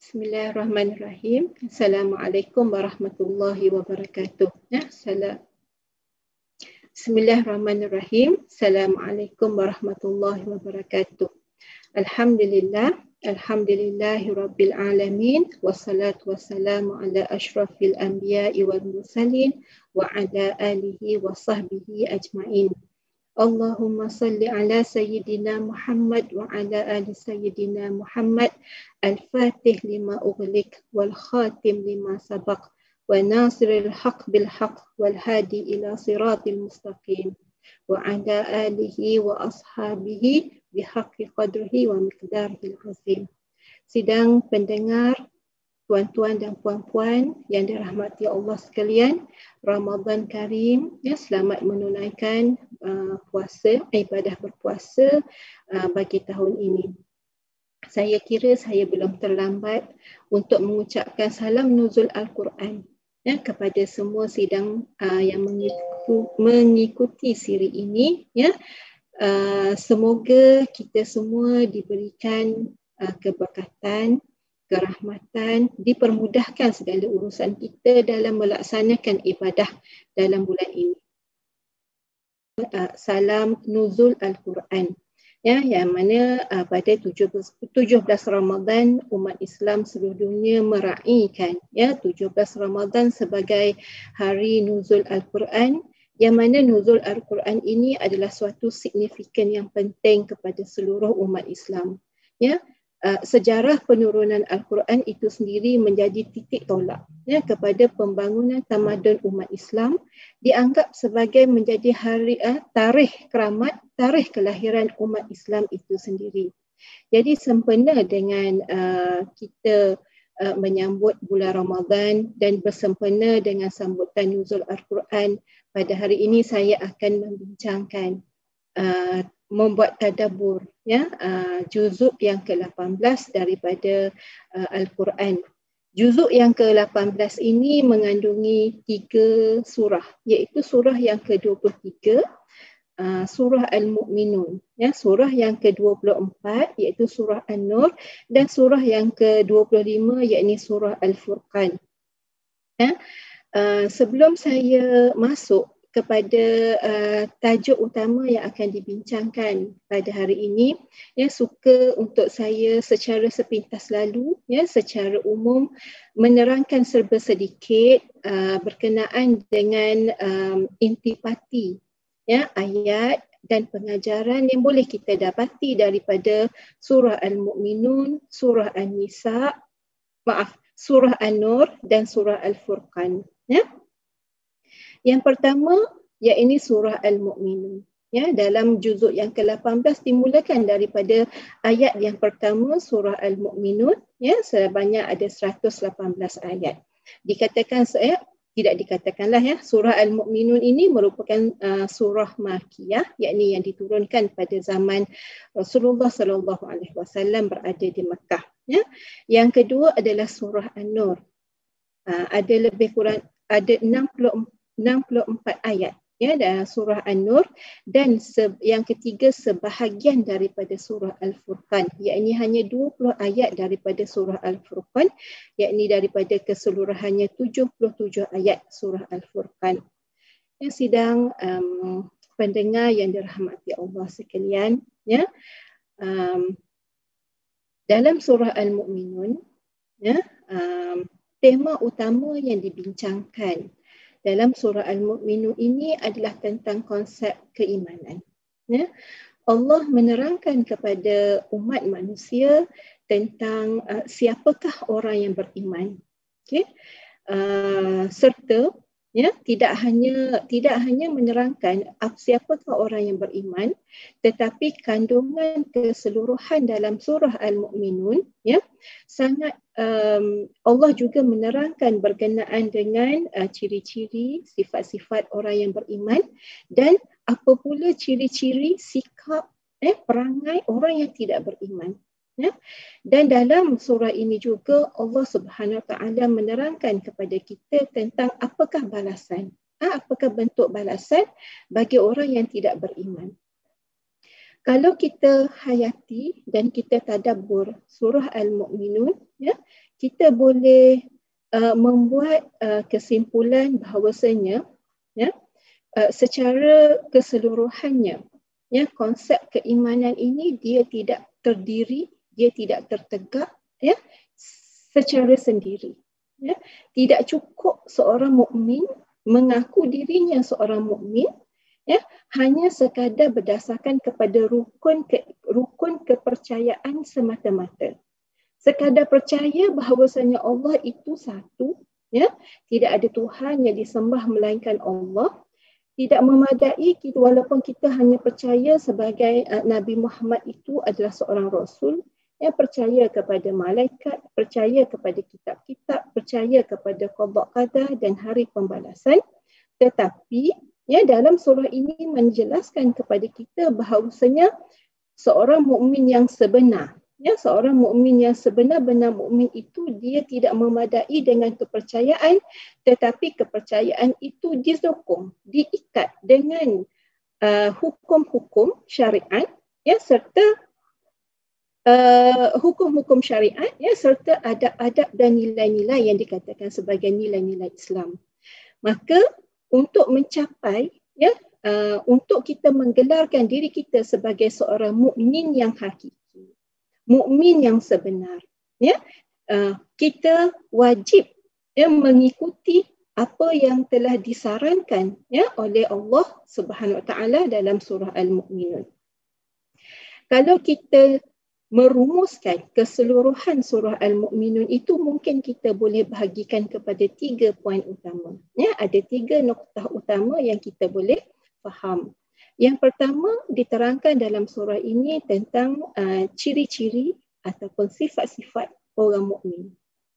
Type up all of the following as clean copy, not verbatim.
Bismillahirrahmanirrahim. Assalamualaikum warahmatullahi wabarakatuh. Bismillahirrahmanirrahim. Assalamualaikum warahmatullahi wabarakatuh. Alhamdulillah. Alhamdulillahi rabbil alamin. Wassalatu wassalamu ala ashrafil anbiya'i wal mursalin wa ala alihi wa sahbihi ajma'in. Allahumma salli ala Sayyidina Muhammad wa ala ali Sayyidina Muhammad al-fatih lima ughliq wal khatim lima sabaq wa nasiril haq bil haq wal hadi ila siratil mustaqim wa ala alihi wa ashabihi bihaqqi qadrihi wa miqdarihil azim. Sidang pendengar, tuan-tuan dan puan-puan yang dirahmati Allah sekalian, Ramadan Karim, selamat menunaikan ibadah berpuasa bagi tahun ini. Saya kira saya belum terlambat untuk mengucapkan salam nuzul Al-Quran kepada semua sidang yang mengikuti siri ini. Semoga kita semua diberikan keberkatan, kerahmatan, dipermudahkan segala urusan kita dalam melaksanakan ibadah dalam bulan ini. Salam nuzul Al-Quran, yang mana pada 17 Ramadan umat Islam seluruh dunia meraihkan 17 Ramadan sebagai hari nuzul Al-Quran, yang mana nuzul Al-Quran ini adalah suatu signifikan yang penting kepada seluruh umat Islam. Sejarah penurunan Al-Quran itu sendiri menjadi titik tolak kepada pembangunan tamadun umat Islam, dianggap sebagai menjadi hari tarikh keramat, tarikh kelahiran umat Islam itu sendiri. Jadi sempena dengan kita menyambut bulan Ramadan dan bersempena dengan sambutan nuzul Al-Quran, pada hari ini saya akan membincangkan membuat tadabbur juzuk yang ke-18 daripada Al-Quran. Juzuk yang ke-18 ini mengandungi 3 surah, iaitu surah yang ke-23, surah Al-Mu'minun, surah yang ke-24 iaitu surah An-Nur, dan surah yang ke-25 iaitu surah Al-Furqan. Sebelum saya masuk kepada tajuk utama yang akan dibincangkan pada hari ini, suka untuk saya secara sepintas lalu, secara umum menerangkan serba sedikit berkenaan dengan intipati ayat dan pengajaran yang boleh kita dapati daripada surah Al-Mu'minun, surah An-Nisa, surah An-Nur dan surah Al-Furqan. Yang pertama, iaitu surah Al-Mu'minun. Dalam juzuk yang ke-18 dimulakan daripada ayat yang pertama surah Al-Mu'minun, sebanyak ada 118 ayat. Surah Al-Mu'minun ini merupakan surah Makkiyah, yakni yang diturunkan pada zaman Rasulullah SAW berada di Mekah. Yang kedua adalah surah An-Nur. Ada lebih kurang 64 ayat dalam surah An-Nur, dan yang ketiga sebahagian daripada surah Al-Furqan, iaitu hanya 20 ayat daripada surah Al-Furqan, iaitu daripada keseluruhannya 77 ayat surah Al-Furqan. Sidang pendengar yang dirahmati Allah sekalian, dalam surah Al-Mu'minun, tema utama yang dibincangkan dalam surah Al-Mu'minun ini adalah tentang konsep keimanan. Allah menerangkan kepada umat manusia tentang siapakah orang yang beriman. Serta tidak hanya menerangkan siapakah orang yang beriman, tetapi kandungan keseluruhan dalam surah Al-Mu'minun sangat Allah juga menerangkan berkenaan dengan ciri-ciri, sifat-sifat orang yang beriman, dan apa pula ciri-ciri, sikap, perangai orang yang tidak beriman. Dan dalam surah ini juga Allah Subhanahu Wa Taala menerangkan kepada kita tentang apakah balasan, apakah bentuk balasan bagi orang yang tidak beriman. Kalau kita hayati dan kita tadabbur surah Al-Mu'minun, kita boleh membuat kesimpulan bahawasanya ya, secara keseluruhannya ya, konsep keimanan ini dia tidak terdiri, dia tidak tertegak ya secara sendiri ya. Tidak cukup seorang mukmin mengaku dirinya seorang mukmin ya hanya sekadar berdasarkan kepada rukun kepercayaan semata-mata. Sekadar percaya bahawasanya Allah itu satu ya, tidak ada Tuhan yang disembah melainkan Allah. Tidak memadai kita, walaupun kita hanya percaya sebagai Nabi Muhammad itu adalah seorang Rasul, yang percaya kepada malaikat, percaya kepada kitab-kitab, percaya kepada qada qadar dan hari pembalasan. Tetapi ya, dalam surah ini menjelaskan kepada kita bahawasanya seorang mukmin yang sebenar, ya, seorang mukmin yang sebenar-benar mukmin itu dia tidak memadai dengan kepercayaan, tetapi kepercayaan itu disokong, diikat dengan hukum-hukum syariat ya, serta hukum-hukum syariat ya, serta adab-adab dan nilai-nilai yang dikatakan sebagai nilai-nilai Islam. Maka untuk mencapai ya, untuk kita menggelarkan diri kita sebagai seorang mukmin yang hakiki, mukmin yang sebenar ya, kita wajib ya mengikuti apa yang telah disarankan ya oleh Allah Subhanahu Wa Taala dalam surah Al-Mu'minun. Kalau kita merumuskan keseluruhan surah Al-Mu'minun itu, mungkin kita boleh bahagikan kepada 3 poin utama. Ya, ada 3 noktah utama yang kita boleh faham. Yang pertama diterangkan dalam surah ini tentang ciri-ciri ataupun sifat-sifat orang mukmin.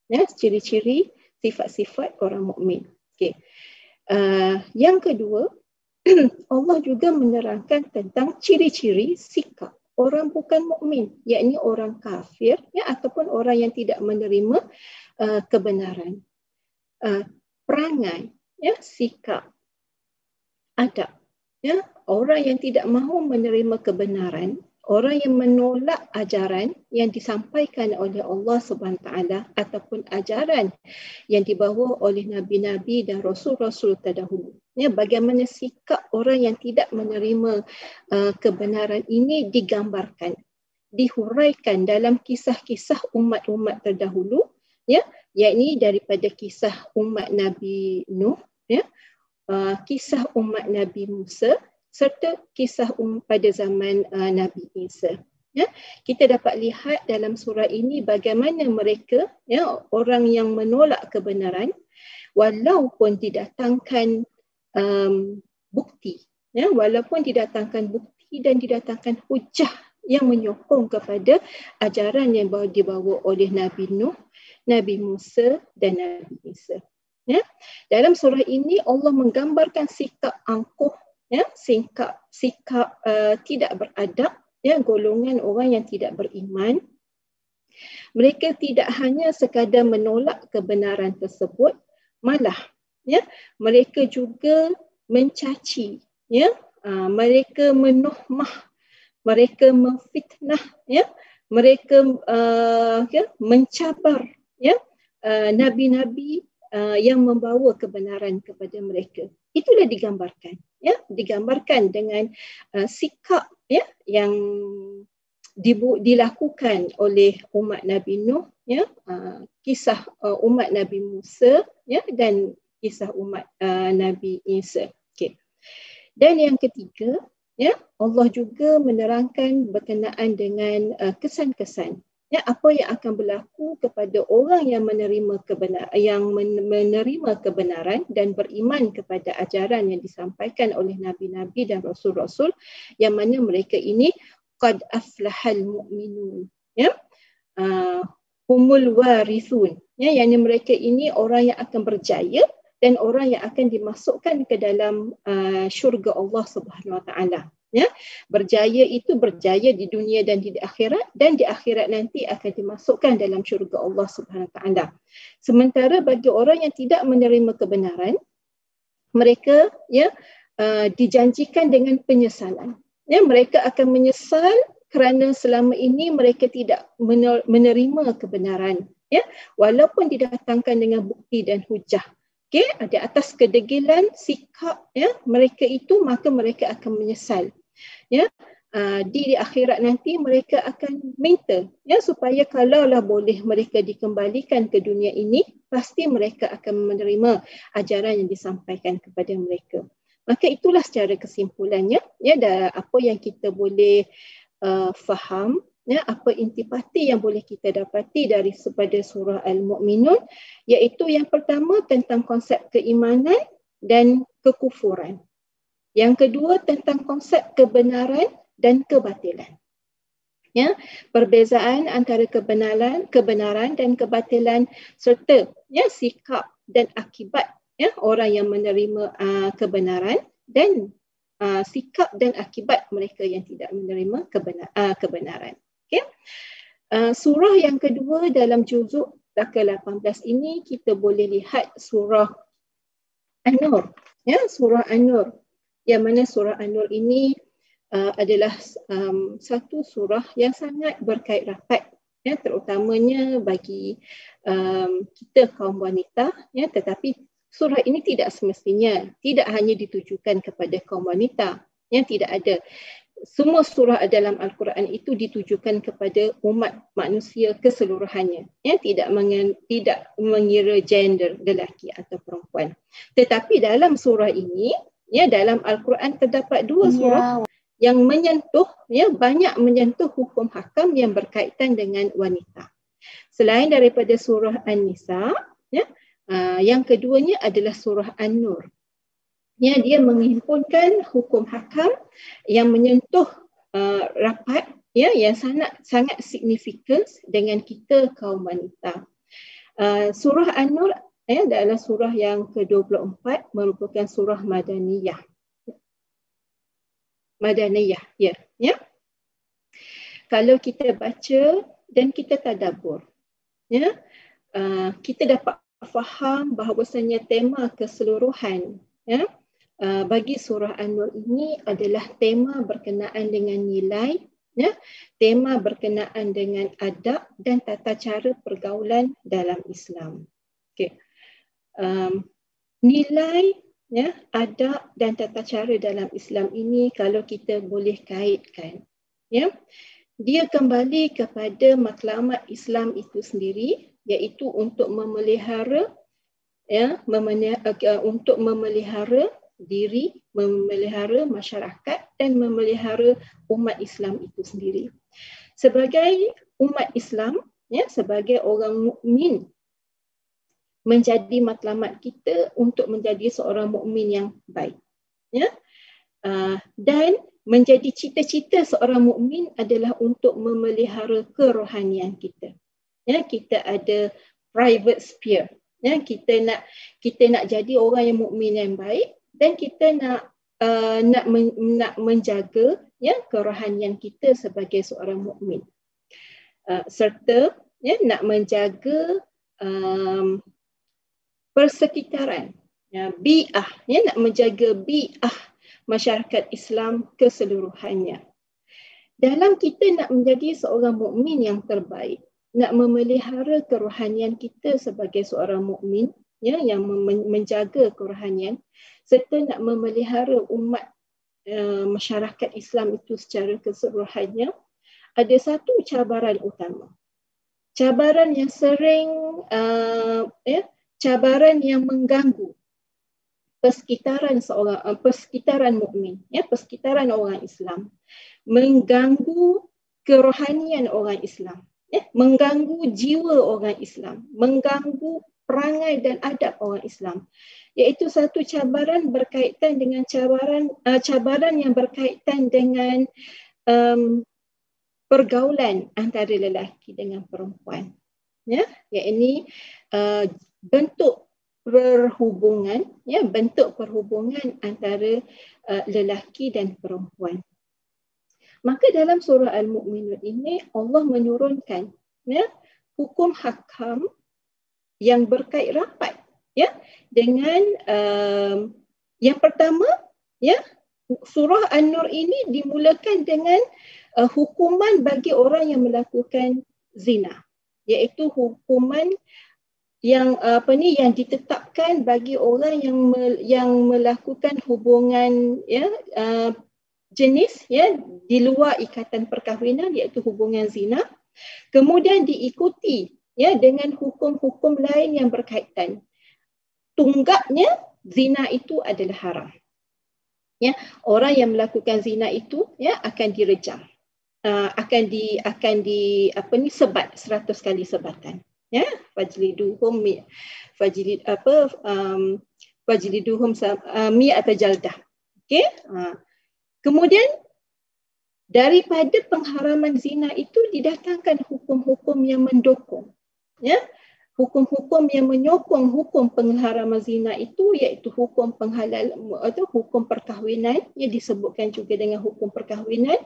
Ya, ciri-ciri sifat-sifat orang mukmin. Okey. Yang kedua, Allah juga menerangkan tentang ciri-ciri sikap orang bukan mukmin, yakni orang kafir ya, ataupun orang yang tidak menerima kebenaran. Perangai ya, sikap, adab ya, orang yang tidak mahu menerima kebenaran, orang yang menolak ajaran yang disampaikan oleh Allah Subhanahu Taala ataupun ajaran yang dibawa oleh nabi-nabi dan rasul-rasul terdahulu. Ya, bagaimana sikap orang yang tidak menerima kebenaran ini digambarkan, dihuraikan dalam kisah-kisah umat-umat terdahulu ya, yakni daripada kisah umat Nabi Nuh ya, kisah umat Nabi Musa serta kisah pada zaman Nabi Isa. Ya, kita dapat lihat dalam surah ini bagaimana mereka ya, orang yang menolak kebenaran walaupun didatangkan bukti ya, walaupun didatangkan bukti dan didatangkan hujah yang menyokong kepada ajaran yang dibawa oleh Nabi Nuh, Nabi Musa dan Nabi Isa. Ya, dalam surah ini Allah menggambarkan sikap angkuh ya, sikap tidak beradab ya, golongan orang yang tidak beriman. Mereka tidak hanya sekadar menolak kebenaran tersebut, malah ya, mereka juga mencaci ya, mereka menuhmah, mereka memfitnah ya, mereka ya, mencabar ya nabi-nabi yang membawa kebenaran kepada mereka. Itulah digambarkan ya, digambarkan dengan sikap ya yang dilakukan oleh umat Nabi Nuh ya, kisah umat Nabi Musa ya, dan kisah umat Nabi Isa. Okay. Dan yang ketiga ya, Allah juga menerangkan berkenaan dengan kesan-kesan ya, apa yang akan berlaku kepada orang yang menerima kebenaran dan beriman kepada ajaran yang disampaikan oleh nabi-nabi dan rasul-rasul, yang mana mereka ini qad aflahal mu'minun ya, humul warithun ya, yang mereka ini orang yang akan berjaya dan orang yang akan dimasukkan ke dalam syurga Allah Subhanahu Wa Taala. Ya, berjaya itu berjaya di dunia dan di akhirat, dan di akhirat nanti akan dimasukkan dalam syurga Allah Subhanahu Wa Taala. Sementara bagi orang yang tidak menerima kebenaran, mereka ya dijanjikan dengan penyesalan. Ya, mereka akan menyesal kerana selama ini mereka tidak menerima kebenaran ya, walaupun didatangkan dengan bukti dan hujah. Okey, ada atas kedegilan sikap ya mereka itu, maka mereka akan menyesal. Ya, di akhirat nanti mereka akan minta ya supaya kalaulah boleh mereka dikembalikan ke dunia ini, pasti mereka akan menerima ajaran yang disampaikan kepada mereka. Maka itulah secara kesimpulannya ya, apa yang kita boleh faham ya, apa intipati yang boleh kita dapati daripada surah Al-Mu'minun, iaitu yang pertama tentang konsep keimanan dan kekufuran. Yang kedua tentang konsep kebenaran dan kebatilan. Ya, perbezaan antara kebenaran dan kebatilan, serta ya sikap dan akibat ya orang yang menerima kebenaran, dan sikap dan akibat mereka yang tidak menerima kebenaran. Okay. Surah yang kedua dalam juzuk ke-18 ini kita boleh lihat surah An-Nur. Ya, surah An-Nur. Yang mana surah An-Nur ini adalah satu surah yang sangat berkait rapat ya, terutamanya bagi kita kaum wanita ya, tetapi surah ini tidak semestinya tidak hanya ditujukan kepada kaum wanita yang tidak ada. Semua surah dalam Al-Quran itu ditujukan kepada umat manusia keseluruhannya ya, tidak mengira gender lelaki atau perempuan. Tetapi dalam surah ini ya, dalam Al-Quran terdapat dua surah yang menyentuh ya, banyak menyentuh hukum hakam yang berkaitan dengan wanita. Selain daripada surah An-Nisa ya, yang keduanya adalah surah An-Nur. Ya, dia menghimpunkan hukum hakam yang menyentuh rapat ya, yang sangat signifikan dengan kita kaum wanita. Surah An-Nur ya, adalah surah yang ke-24, merupakan surah Madaniyah. Ya, ya. Kalau kita baca dan kita tadabbur ya, kita dapat faham bahawasanya tema keseluruhan ya bagi surah An-Nur ini adalah tema berkenaan dengan nilai ya, tema berkenaan dengan adab dan tata cara pergaulan dalam Islam. Okey. Nilai ya, adab dan tata cara dalam Islam ini kalau kita boleh kaitkan ya, dia kembali kepada matlamat Islam itu sendiri, iaitu untuk memelihara ya, untuk memelihara diri, memelihara masyarakat dan memelihara umat Islam itu sendiri. Sebagai umat Islam ya, sebagai orang mukmin, menjadi matlamat kita untuk menjadi seorang mukmin yang baik ya, dan menjadi cita-cita seorang mukmin adalah untuk memelihara kerohanian kita ya. Kita ada private sphere ya, kita nak jadi orang yang mukmin yang baik, dan kita nak menjaga ya kerohanian kita sebagai seorang mukmin, serta ya nak menjaga persekitaran ya, bi'ah ya, nak menjaga bi'ah masyarakat Islam keseluruhannya. Dalam kita nak menjadi seorang mukmin yang terbaik, nak memelihara kerohanian kita sebagai seorang mukmin ya, yang menjaga kerohanian, serta nak memelihara umat masyarakat Islam itu secara keseluruhannya, ada satu cabaran utama. Cabaran yang sering cabaran yang mengganggu persekitaran mukmin ya, persekitaran orang Islam, mengganggu kerohanian orang Islam ya, mengganggu jiwa orang Islam, mengganggu perangai dan adab orang Islam, iaitu satu cabaran berkaitan dengan cabaran yang berkaitan dengan pergaulan antara lelaki dengan perempuan ya, iaitu bentuk perhubungan ya, bentuk perhubungan antara lelaki dan perempuan. Maka dalam surah Al-Mu'minun ini Allah menurunkan ya hukum hakam yang berkait rapat ya dengan yang pertama ya, surah An-Nur ini dimulakan dengan hukuman bagi orang yang melakukan zina iaitu hukuman yang yang ditetapkan bagi orang yang melakukan hubungan jenis di luar ikatan perkahwinan, iaitu hubungan zina, kemudian diikuti dengan hukum-hukum lain yang berkaitan. Tunggaknya zina itu adalah haram. Orang yang melakukan zina itu akan direjam, akan di sebat 100 kali sebatan. Fajliduhum mi'ata jaldah. Okey. Kemudian daripada pengharaman zina itu didatangkan hukum-hukum yang mendukung. Hukum-hukum yang menyokong hukum pengharaman zina itu, iaitu hukum penghalal atau hukum perkahwinan, yang disebutkan juga dengan hukum perkahwinan,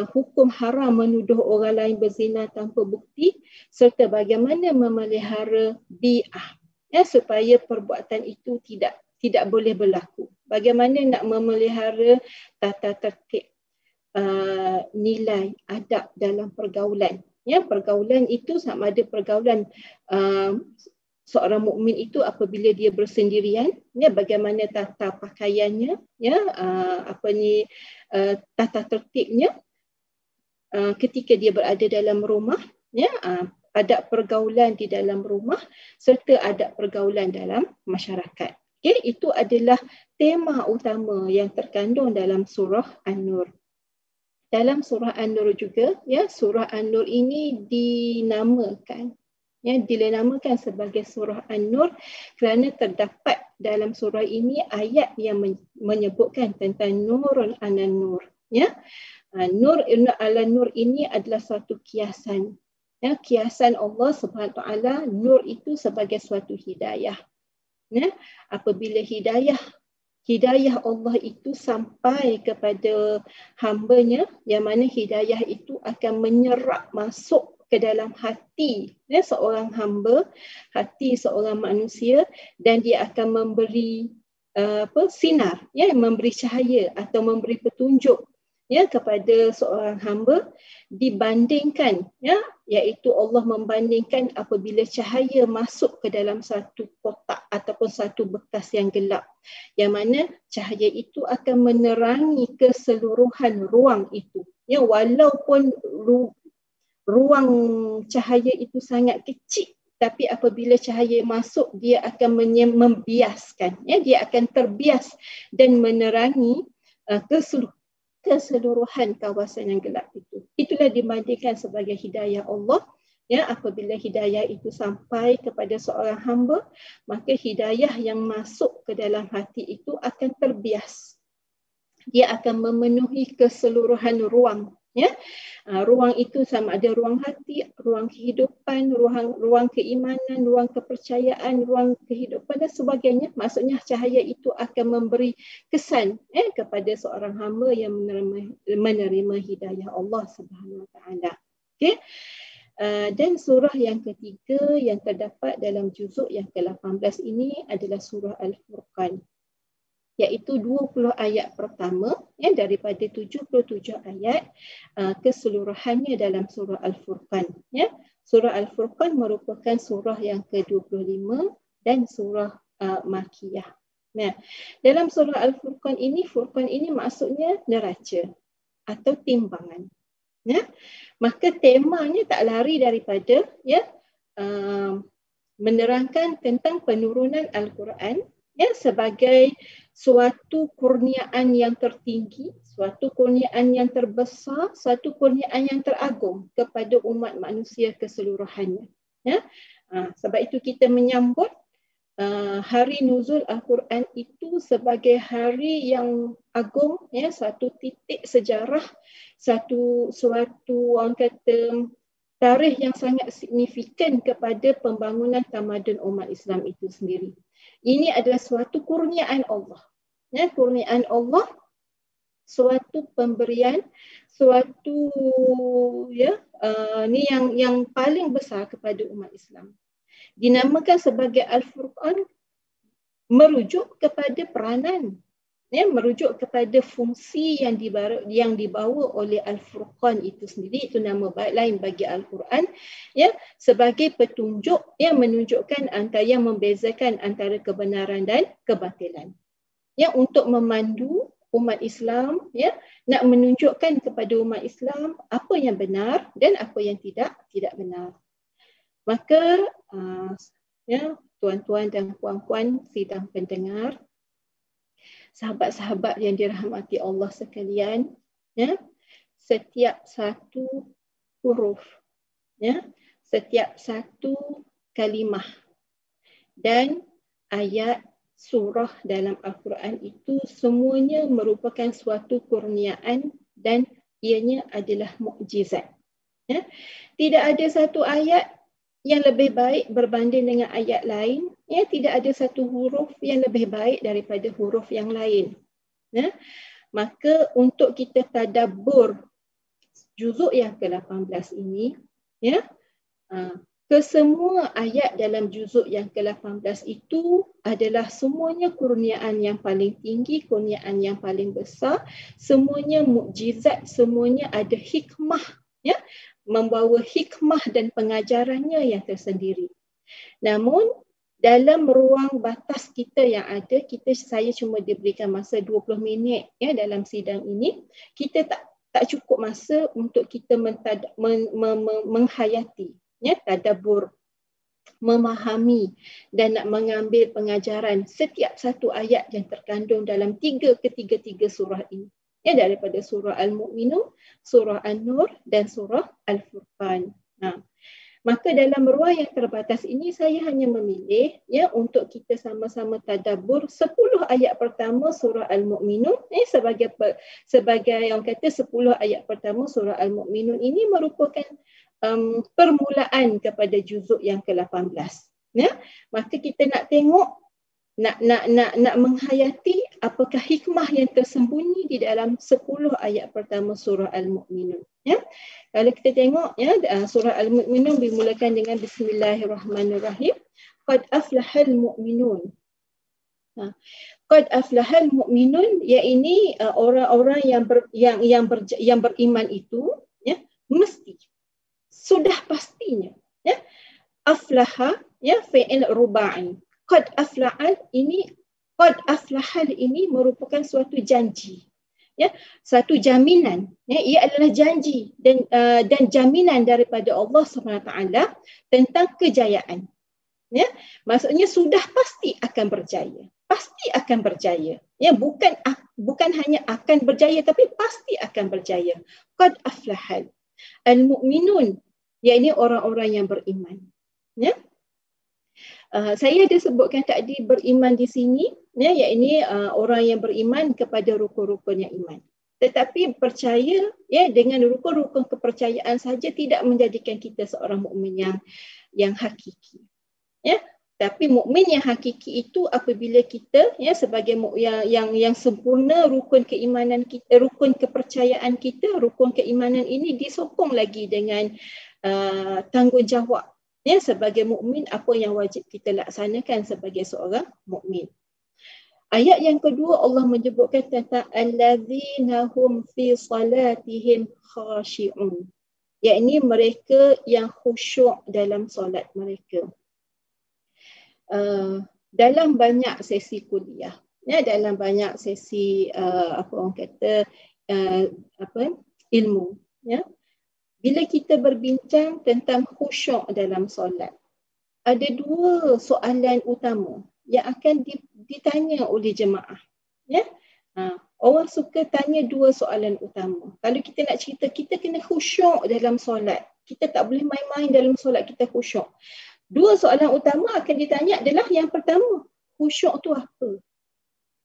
hukum haram menuduh orang lain berzina tanpa bukti, serta bagaimana memelihara bi'ah supaya perbuatan itu tidak boleh berlaku. Bagaimana nak memelihara tata tertib, nilai adab dalam pergaulan. Pergaulan itu sama ada pergaulan seorang mukmin itu apabila dia bersendirian, bagaimana tata pakaiannya, tata tertibnya ketika dia berada dalam rumah, adab pergaulan di dalam rumah serta adab pergaulan dalam masyarakat. Itu adalah tema utama yang terkandung dalam surah An-Nur. Dalam surah An-Nur juga, surah An-Nur ini dinamakan sebagai surah An-Nur kerana terdapat dalam surah ini ayat yang menyebutkan tentang nurun ala nur. Nur ala nur ini adalah suatu kiasan. Kiasan Allah Subhanahu Wa Taala, nur itu sebagai suatu hidayah. Apabila hidayah Allah itu sampai kepada hamba-Nya, yang mana hidayah itu akan menyerap masuk ke dalam hati seorang hamba, hati seorang manusia, dan dia akan memberi sinar, memberi cahaya atau memberi petunjuk kepada seorang hamba, dibandingkan iaitu Allah membandingkan apabila cahaya masuk ke dalam satu kotak ataupun satu bekas yang gelap, yang mana cahaya itu akan menerangi keseluruhan ruang itu. Walaupun ruang cahaya itu sangat kecil, tapi apabila cahaya masuk, dia akan membiaskan, dia akan terbias dan menerangi keseluruhan kawasan yang gelap itu. Itulah dibandingkan sebagai hidayah Allah. Apabila hidayah itu sampai kepada seorang hamba, maka hidayah yang masuk ke dalam hati itu akan terbias. Dia akan memenuhi keseluruhan ruang. Ruang itu sama ada ruang hati, ruang kehidupan, ruang keimanan, ruang kepercayaan, ruang kehidupan dan sebagainya. Maksudnya cahaya itu akan memberi kesan kepada seorang hamba yang menerima hidayah Allah Subhanahu Wa Taala. Okey. Dan surah yang ketiga yang terdapat dalam juzuk yang ke-18 ini adalah surah Al-Furqan, iaitu 20 ayat pertama daripada 77 ayat keseluruhannya dalam surah Al-Furqan. Surah Al-Furqan merupakan surah yang ke-25 dan surah Makkiyah. Dalam surah Al-Furqan ini, Furqan ini maksudnya neraca atau timbangan. Maka temanya tak lari daripada menerangkan tentang penurunan Al-Quran sebagai suatu kurniaan yang tertinggi, suatu kurniaan yang terbesar, suatu kurniaan yang teragung kepada umat manusia keseluruhannya. Sebab itu kita menyambut hari nuzul Al-Quran itu sebagai hari yang agung, satu titik sejarah, suatu orang kata tarikh yang sangat signifikan kepada pembangunan tamadun umat Islam itu sendiri. Ini adalah suatu kurniaan Allah. Kurniaan Allah, suatu pemberian, suatu ni yang paling besar kepada umat Islam. Dinamakan sebagai Al-Furqan merujuk kepada peranan merujuk kepada fungsi yang dibawa oleh Al-Furqan itu sendiri. Itu nama lain bagi Al-Quran, ya, sebagai petunjuk yang menunjukkan yang membezakan antara kebenaran dan kebatilan, ya, untuk memandu umat Islam, ya, nak menunjukkan kepada umat Islam apa yang benar dan apa yang tidak benar. Maka ya, tuan-tuan dan puan-puan sidang pendengar, sahabat-sahabat yang dirahmati Allah sekalian, ya, setiap satu huruf, ya, setiap satu kalimah dan ayat surah dalam Al-Quran itu semuanya merupakan suatu kurniaan dan ianya adalah mukjizat. Ya. Tidak ada satu ayat yang lebih baik berbanding dengan ayat lain. Ya. Tidak ada satu huruf yang lebih baik daripada huruf yang lain. Ya. Maka untuk kita tadabbur juzuk yang ke-18 ini, ya, kesemua ayat dalam juzuk yang ke-18 itu adalah semuanya kurniaan yang paling tinggi, kurniaan yang paling besar, semuanya mukjizat, semuanya ada hikmah, ya, membawa hikmah dan pengajarannya yang tersendiri. Namun dalam ruang batas kita yang ada, saya cuma diberikan masa 20 minit, ya, dalam sidang ini. Kita tak cukup masa untuk kita menghayati, ya, tadabbur, memahami dan nak mengambil pengajaran setiap satu ayat yang terkandung dalam ketiga surah ini, ya, daripada surah Al-Mu'minun, surah An-Nur dan surah Al-Furqan. Maka dalam ruang yang terbatas ini saya hanya memilih, ya, untuk kita sama-sama tadabbur 10 ayat pertama surah Al-Mu'minun, sebagai yang kata 10 ayat pertama surah Al-Mu'minun ini merupakan permulaan kepada juzuk yang ke-18. Ya, maka kita nak tengok, nak menghayati apakah hikmah yang tersembunyi di dalam 10 ayat pertama surah Al-Mu'minun. Ya, kalau kita tengok, ya, surah Al-Mu'minun dimulakan dengan Bismillahirrahmanirrahim. Qad aflahal mu'minun. Qad aflahal mu'minun, iaitu orang-orang yang beriman itu, ya, mesti, sudah pastinya, ya, aflaha, ya, fi'il rubai. Qad aflahal ini merupakan suatu janji, ya, satu jaminan, ya, ia adalah janji dan jaminan daripada Allah SWT tentang kejayaan, ya. Maksudnya sudah pasti akan berjaya, ya, bukan hanya akan berjaya tapi pasti akan berjaya. Qad aflahal al-mu'minun, iaitu orang-orang yang beriman, ya. Saya ada sebutkan tadi beriman di sini, ya, iaitu orang yang beriman kepada rukun-rukun yang iman. Tetapi percaya, ya, dengan rukun-rukun kepercayaan saja tidak menjadikan kita seorang mukmin yang hakiki. Ya, tapi mukmin yang hakiki itu apabila kita, ya, sebagai yang sempurna rukun keimanan kita, rukun kepercayaan kita, rukun keimanan ini disokong lagi dengan tanggungjawab, ya, sebagai mukmin apa yang wajib kita laksanakan sebagai seorang mukmin. Ayat yang kedua Allah menyebutkan tentang allazina hum fi salatihim khashi'un, iaitu mereka yang khusyuk dalam solat mereka. Dalam banyak sesi kuliah, ya, dalam banyak sesi ilmu, ya, bila kita berbincang tentang khusyuk dalam solat, ada dua soalan utama yang akan ditanya oleh jemaah, ya. Orang suka tanya dua soalan utama. Kalau kita nak cerita kita kena khusyuk dalam solat, kita tak boleh main-main dalam solat kita khusyuk. Dua soalan utama akan ditanya adalah yang pertama, khusyuk tu apa?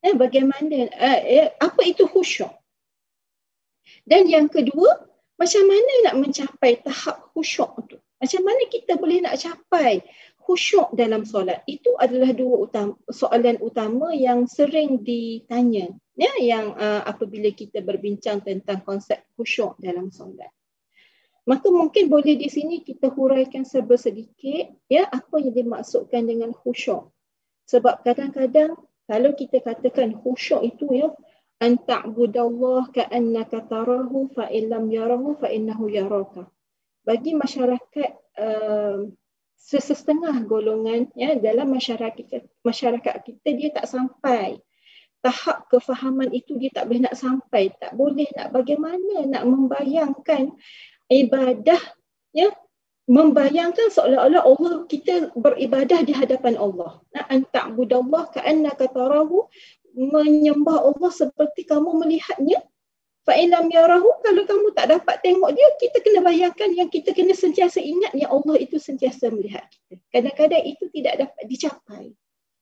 Bagaimana? Apa itu khusyuk? Dan yang kedua, macam mana nak mencapai tahap khusyuk tu? Macam mana kita boleh nak capai khusyuk dalam solat? Itu adalah dua soalan utama yang sering ditanya, ya, yang apabila kita berbincang tentang konsep khusyuk dalam solat. Maka mungkin boleh di sini kita huraikan sedikit, ya, apa yang dimaksudkan dengan khusyuk. Sebab kadang-kadang Kalau kita katakan khusyuk itu ya, an ta'budallah ka'annaka tarahu fa illam yarahu fa innahu yaraka. Bagi masyarakat setengah golongan ya dalam masyarakat kita dia tak sampai tahap kefahaman itu, dia tak boleh nak sampai, tak boleh nak bagaimana nak membayangkan ibadah ya, membayangkan seolah-olah Allah, kita beribadah di hadapan Allah. An ta'budallah ka'annaka tarahu, menyembah Allah seperti kamu melihatnya. Fa in lam yarahu, kalau kamu tak dapat tengok dia, kita kena bayangkan, yang kita kena sentiasa ingat yang Allah itu sentiasa melihat kita. Kadang-kadang itu tidak dapat dicapai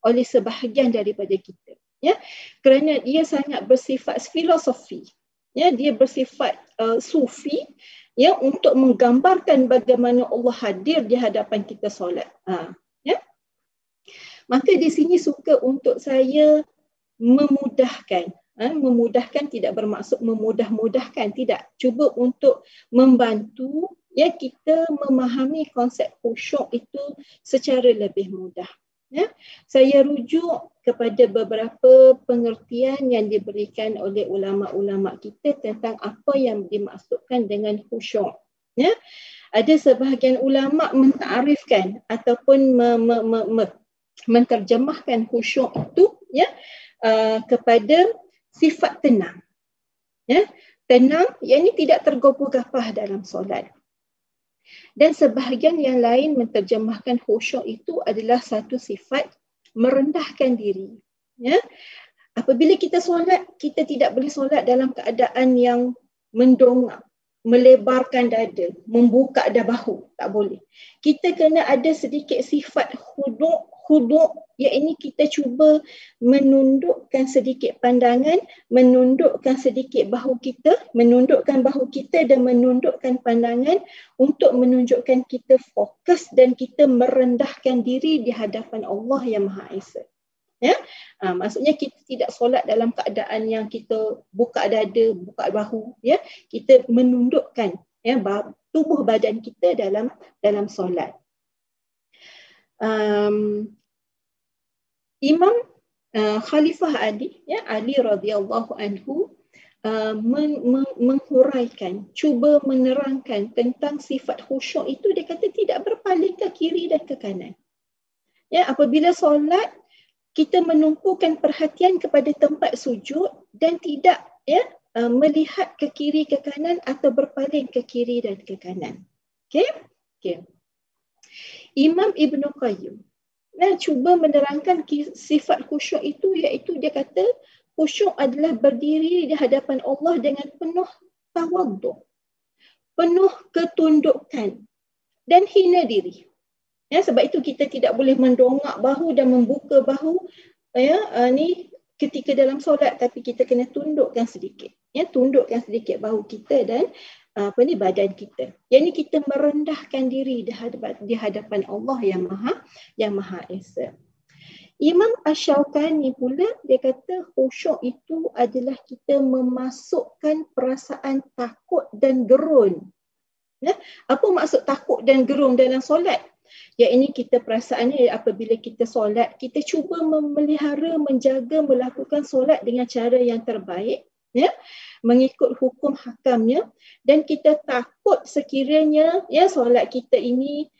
oleh sebahagian daripada kita. Ya, kerana dia sangat bersifat filosofi. Ya, dia bersifat sufi ya, untuk menggambarkan bagaimana Allah hadir di hadapan kita solat. Ya. Maka di sini suka untuk saya memudahkan. Memudahkan tidak bermaksud memudah-mudahkan, tidak. Cuba untuk membantu ya kita memahami konsep khusyuk itu secara lebih mudah. Ya. Saya rujuk kepada beberapa pengertian yang diberikan oleh ulama-ulama kita tentang apa yang dimaksudkan dengan khusyuk. Ya. Ada sebahagian ulama mentarifkan ataupun menterjemahkan khusyuk itu ya kepada sifat tenang. Ya, tenang, yang ini tidak tergopoh-gapah dalam solat. Dan sebahagian yang lain menterjemahkan khusyuk itu adalah satu sifat merendahkan diri. Ya, apabila kita solat, kita tidak boleh solat dalam keadaan yang mendongak, melebarkan dada, membuka bahu, tak boleh. Kita kena ada sedikit sifat khuduk, iaitu kita cuba menundukkan sedikit pandangan, menundukkan sedikit bahu kita, menundukkan bahu kita dan menundukkan pandangan untuk menunjukkan kita fokus dan kita merendahkan diri di hadapan Allah yang Maha Esa. Ya, maksudnya kita tidak solat dalam keadaan yang kita buka dada, buka bahu, ya. Kita menundukkan ya tubuh badan kita dalam solat. Imam Khalifah Ali, ya, Ali radhiyallahu anhu menghuraikan, cuba menerangkan tentang sifat khusyuk itu. Dia kata tidak berpaling ke kiri dan ke kanan. Ya, apabila solat kita menumpukan perhatian kepada tempat sujud dan tidak ya melihat ke kiri ke kanan atau berpaling ke kiri dan ke kanan. Okey? Okey. Imam Ibn Qayyim cuba menerangkan sifat khusyuk itu, iaitu dia kata khusyuk adalah berdiri di hadapan Allah dengan penuh tawaduk, penuh ketundukan dan hina diri. Ya, sebab itu kita tidak boleh mendongak bahu dan membuka bahu ya ni ketika dalam solat, tapi kita kena tundukkan sedikit. Ya, tundukkan sedikit bahu kita dan badan kita. Yang ini kita merendahkan diri di hadapan Allah yang Maha Esa. Imam Asy-Syaukani pula dia kata khusyuk itu adalah kita memasukkan perasaan takut dan gerun. Ya, apa maksud takut dan gerun dalam solat? Ya, ini kita perasaannya apabila kita solat, kita cuba memelihara, menjaga, melakukan solat dengan cara yang terbaik, ya, mengikut hukum hakamnya, dan kita takut sekiranya ya solat kita ini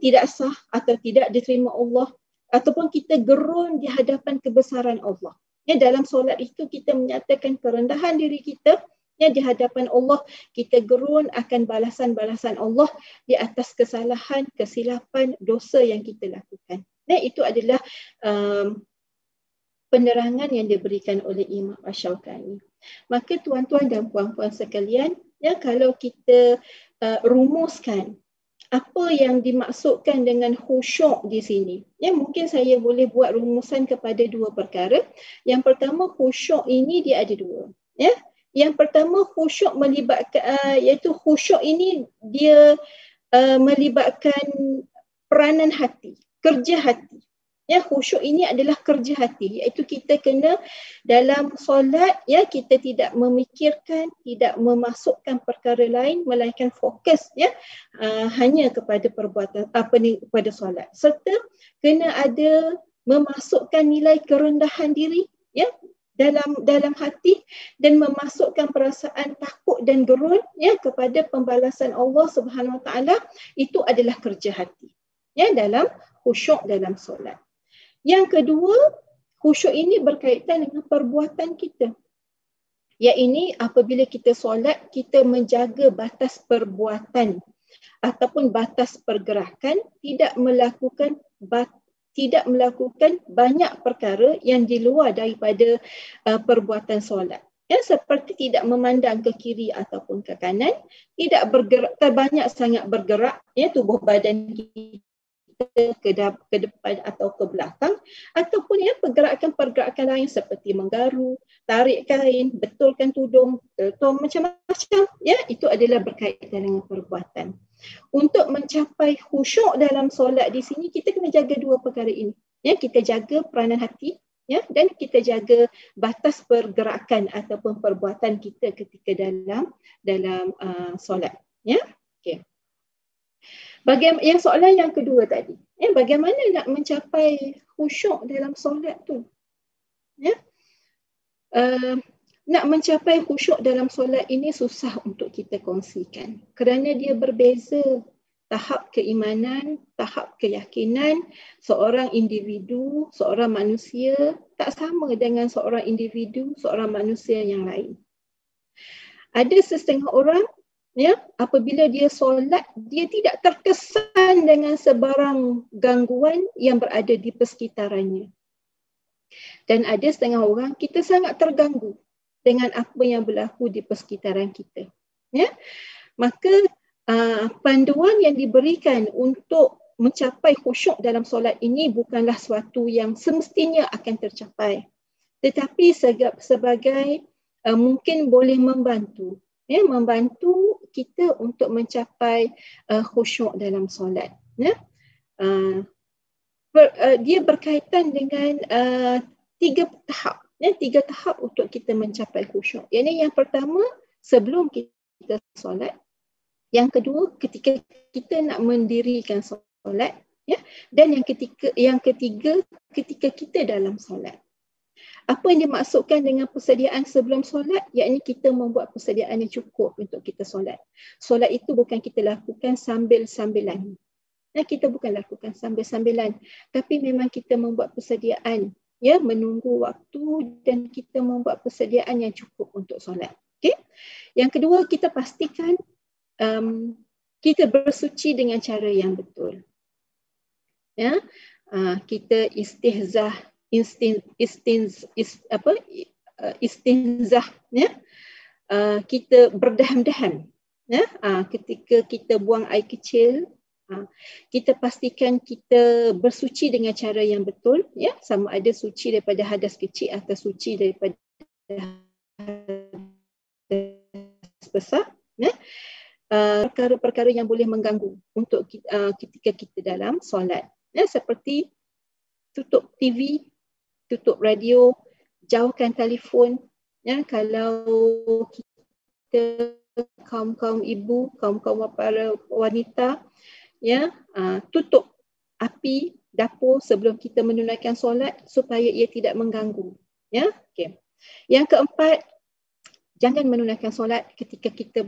tidak sah atau tidak diterima Allah, ataupun kita gerun di hadapan kebesaran Allah. Ya, dalam solat itu kita menyatakan kerendahan diri kita ya di hadapan Allah, kita gerun akan balasan-balasan Allah di atas kesalahan, kesilapan, dosa yang kita lakukan. Nah, itu adalah penerangan yang diberikan oleh Imam Asy-Syaukani. Maka tuan-tuan dan puan-puan sekalian, ya, kalau kita rumuskan apa yang dimaksudkan dengan khusyuk di sini, ya, mungkin saya boleh buat rumusan kepada dua perkara. Yang pertama, khusyuk ini dia ada dua, ya. Yang pertama, khusyuk melibatkan iaitu khusyuk ini dia melibatkan peranan hati, kerja hati. Ya, khusyuk ini adalah kerja hati, iaitu kita kena dalam solat ya kita tidak memikirkan, tidak memasukkan perkara lain melainkan fokus ya hanya kepada perbuatan kepada solat. Serta kena ada memasukkan nilai kerendahan diri ya dalam hati dan memasukkan perasaan takut dan gerun ya kepada pembalasan Allah Subhanahu Wa Taala, itu adalah kerja hati ya dalam khusyuk dalam solat. Yang kedua, khusyuk ini berkaitan dengan perbuatan kita. Iaitu apabila kita solat, kita menjaga batas perbuatan ataupun batas pergerakan, tidak melakukan banyak perkara yang di luar daripada perbuatan solat. Ya, seperti tidak memandang ke kiri ataupun ke kanan, tidak bergerak, terbanyak sangat bergerak ya tubuh badan kita ke depan atau ke belakang, ataupun ya pergerakan-pergerakan lain seperti menggaru, tarik kain, betulkan tudung, macam-macam ya, itu adalah berkaitan dengan perbuatan. Untuk mencapai khusyuk dalam solat di sini, kita kena jaga dua perkara ini. Ya, kita jaga peranan hati ya, dan kita jaga batas pergerakan ataupun perbuatan kita ketika dalam solat ya. Okey. Yang soalan yang kedua tadi, bagaimana nak mencapai khusyuk dalam solat tu? Ya. Nak mencapai khusyuk dalam solat ini susah untuk kita kongsikan kerana dia berbeza tahap keimanan, tahap keyakinan seorang individu, seorang manusia tak sama dengan seorang individu, seorang manusia yang lain. Ada setengah orang ya, apabila dia solat, dia tidak terkesan dengan sebarang gangguan yang berada di persekitarannya. Dan ada setengah orang, kita sangat terganggu dengan apa yang berlaku di persekitaran kita. Ya? Maka panduan yang diberikan untuk mencapai khusyuk dalam solat ini bukanlah suatu yang semestinya akan tercapai. Tetapi sebagai mungkin boleh membantu. Ya, membantu kita untuk mencapai khusyuk dalam solat. Ya. Dia berkaitan dengan 3 tahap. Ya, 3 tahap untuk kita mencapai khusyuk. Yang pertama, sebelum kita solat. Yang kedua, ketika kita nak mendirikan solat. Ya. Dan yang ketiga, ketika kita dalam solat. Apa yang dimaksudkan dengan persediaan sebelum solat? Iaitu kita membuat persediaan yang cukup untuk kita solat. Solat itu bukan kita lakukan sambil-sambilan. Kita bukan lakukan sambil-sambilan. Tapi memang kita membuat persediaan. Ya, menunggu waktu dan kita membuat persediaan yang cukup untuk solat. Okay? Yang kedua, kita pastikan kita bersuci dengan cara yang betul. Ya, kita istinzah ya, kita berdaham-daham ya, ketika kita buang air kecil, kita pastikan kita bersuci dengan cara yang betul ya, sama ada suci daripada hadas kecil atau suci daripada hadas besar ya. Perkara-perkara yang boleh mengganggu untuk ketika kita dalam solat ya, seperti tutup TV, tutup radio, jauhkan telefon ya, kalau kita kaum-kaum ibu, kaum-kaum para wanita ya, tutup api dapur sebelum kita menunaikan solat supaya ia tidak mengganggu ya. Okey. Yang keempat, jangan menunaikan solat ketika kita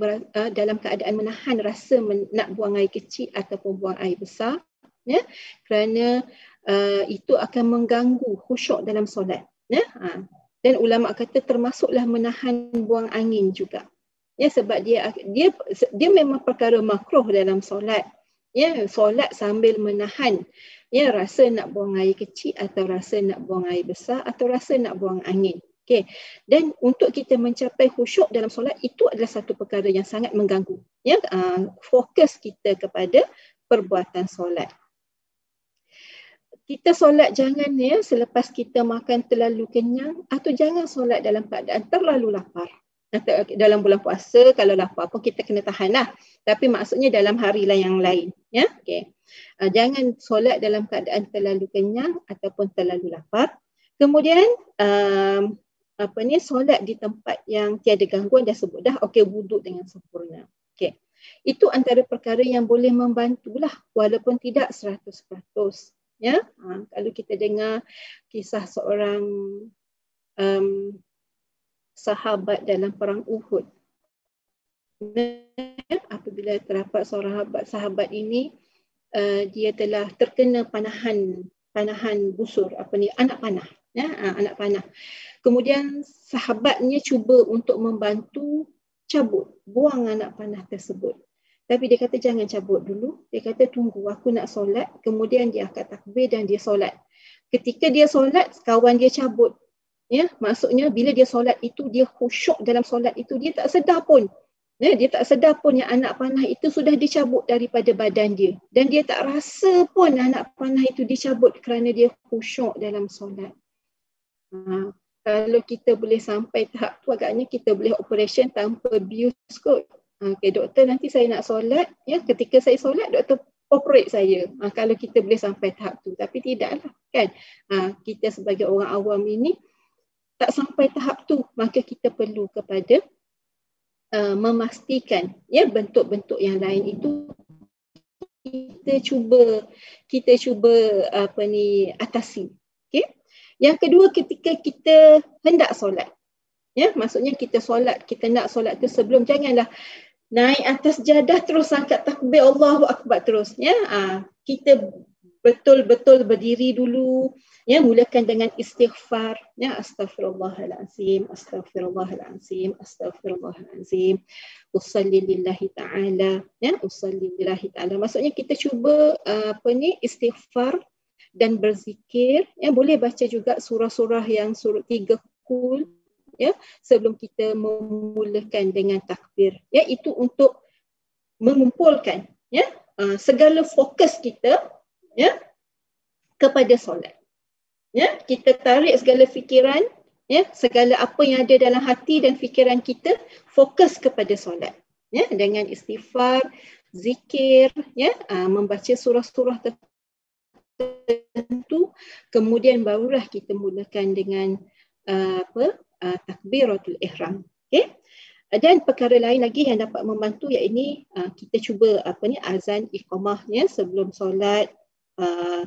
dalam keadaan menahan rasa nak buang air kecil ataupun buang air besar ya, kerana itu akan mengganggu khusyuk dalam solat ya. Dan ulama kata termasuklah menahan buang angin juga ya, sebab dia memang perkara makruh dalam solat ya, solat sambil menahan ya rasa nak buang air kecil atau rasa nak buang air besar atau rasa nak buang angin. Okay. Dan untuk kita mencapai khusyuk dalam solat, itu adalah satu perkara yang sangat mengganggu ya, fokus kita kepada perbuatan solat. Kita solat jangan ya selepas kita makan terlalu kenyang, atau jangan solat dalam keadaan terlalu lapar. Dalam bulan puasa kalau lapar pun kita kena tahan lah. Tapi maksudnya dalam hari yang lain. Ya? Okay. Jangan solat dalam keadaan terlalu kenyang ataupun terlalu lapar. Kemudian solat di tempat yang tiada gangguan, dah sebut dah. Okey, wuduk dengan sempurna. Okay. Itu antara perkara yang boleh membantulah walaupun tidak 100%. Ya, kalau kita dengar kisah seorang sahabat dalam perang Uhud, apabila terdapat seorang sahabat ini, dia telah terkena panahan busur, anak panah, ya, anak panah. Kemudian sahabatnya cuba untuk membantu buang anak panah tersebut. Tapi dia kata jangan cabut dulu. Dia kata tunggu, aku nak solat. Kemudian dia angkat takbir dan dia solat. Ketika dia solat, kawan dia cabut. Ya, maksudnya bila dia solat itu, dia khusyuk dalam solat itu, dia tak sedar pun. Ya, dia tak sedar pun yang anak panah itu sudah dicabut daripada badan dia. Dan dia tak rasa pun anak panah itu dicabut kerana dia khusyuk dalam solat. Kalau kita boleh sampai tahap tu, agaknya kita boleh operation tanpa bius kot. Okay, doktor nanti saya nak solat, ya, ketika saya solat doktor operate saya. Kalau kita boleh sampai tahap tu, tapi tidaklah kan. Kita sebagai orang awam ini tak sampai tahap tu, maka kita perlu kepada memastikan, ya, bentuk-bentuk yang lain itu kita cuba atasi. Okey. Yang kedua, ketika kita hendak solat, ya, maksudnya kita solat, kita nak solat tu sebelum, janganlah naik atas jadah terus angkat takbir Allahu Akbar terus, ya. Kita betul-betul berdiri dulu, ya, mulakan dengan istighfar, ya, astaghfirullahalazim, astaghfirullahalazim, astaghfirullahalazim, usalli lillahi ta'ala, ya, usalli lillahi ta'ala. Maksudnya kita cuba istighfar dan berzikir, ya, boleh baca juga surah-surah yang surah 3 Qul, ya, sebelum kita memulakan dengan takbir, ya, itu untuk mengumpulkan, ya, segala fokus kita, ya, kepada solat. Ya, kita tarik segala fikiran, ya, segala apa yang ada dalam hati dan fikiran kita, fokus kepada solat, ya, dengan istighfar, zikir, ya, membaca surah-surah tertentu, kemudian barulah kita mulakan dengan takbiratul ihram. Okey. Dan perkara lain lagi yang dapat membantu, iaitu kita cuba azan iqamahnya sebelum solat.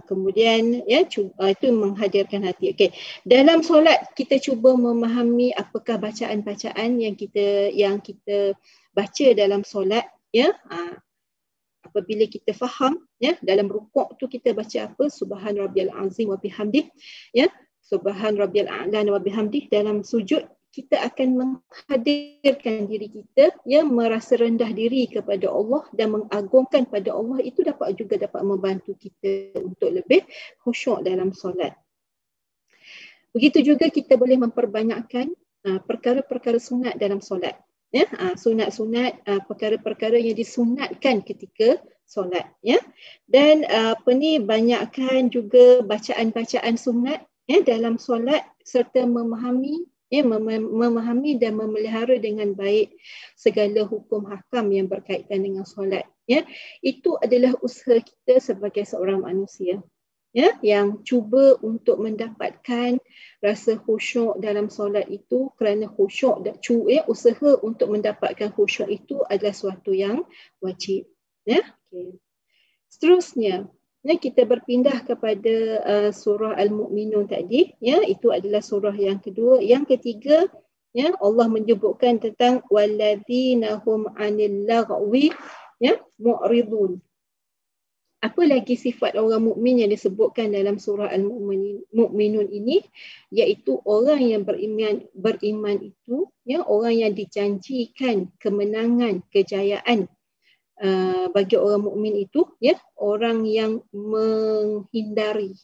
Kemudian, ya, itu menghadirkan hati. Okey. Dalam solat kita cuba memahami apakah bacaan-bacaan yang kita baca dalam solat, ya. Apabila kita faham, ya, dalam rukuk tu kita baca apa, subhan rabbiyal azim wa bihamdih, ya, subhan rabbiyal a'la wa bihamdih. Dalam sujud kita akan menghadirkan diri kita, ya, merasa rendah diri kepada Allah dan mengagungkan pada Allah. Itu dapat membantu kita untuk lebih khusyuk dalam solat. Begitu juga kita boleh memperbanyakkan perkara-perkara sunat dalam solat. Ya, sunat-sunat, perkara-perkara yang disunatkan ketika solat, ya. Dan banyakkan juga bacaan-bacaan sunat, ya, dalam solat, serta memahami dan memelihara dengan baik segala hukum hakam yang berkaitan dengan solat, ya. Itu adalah usaha kita sebagai seorang manusia, ya, yang cuba untuk mendapatkan rasa khusyuk dalam solat itu, kerana khusyuk dan usaha untuk mendapatkan khusyuk itu adalah suatu yang wajib, ya. Okay. Seterusnya, ya, kita berpindah kepada surah Al-Mu'minun tadi, ya, itu adalah surah yang kedua. Yang ketiga, ya, Allah menyebutkan tentang walladzina hum 'anil laghwi, ya, mu'ridun. Apa lagi sifat orang mukmin yang disebutkan dalam surah Al-Mu'minun ini, iaitu orang yang beriman itu, ya, orang yang dijanjikan kemenangan, kejayaan bagi orang mukmin itu, ya, orang yang menghindari,